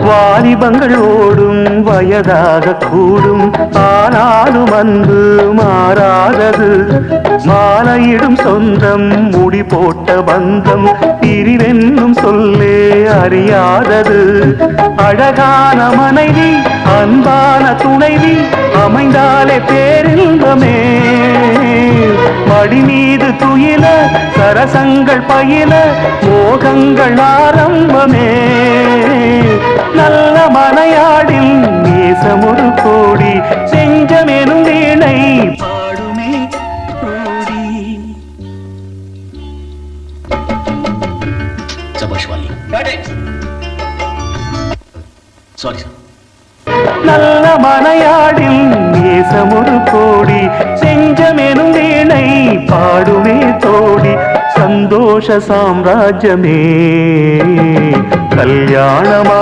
வாலிபங்கள் ஓடும் வயதாக கூடும், ஆனாலும் அன்பு மாறாதது. மாலையிடும் சொந்தம் முடி போட்ட பந்தம் பிரிவென்னும் சொல்லே அறியாதது. அழகான மனைவி அன்பான துணைவி அமைந்தாலே பேரின்பமே. மடி மீது துயில சரசங்கள் பயில மோகங்கள் ஆரம்பமே. நல்ல மனையாடில் நேசம் ஒரு கோடி, செஞ்சமெனும் வீணை பாடுமே கோடி. நல்ல மனையாடில் நேசம் ஒரு கோடி, செஞ்சமெனும் வீணை பாடுமே தோடி. சந்தோஷ சாம்ராஜ்யமே கல்யாணமா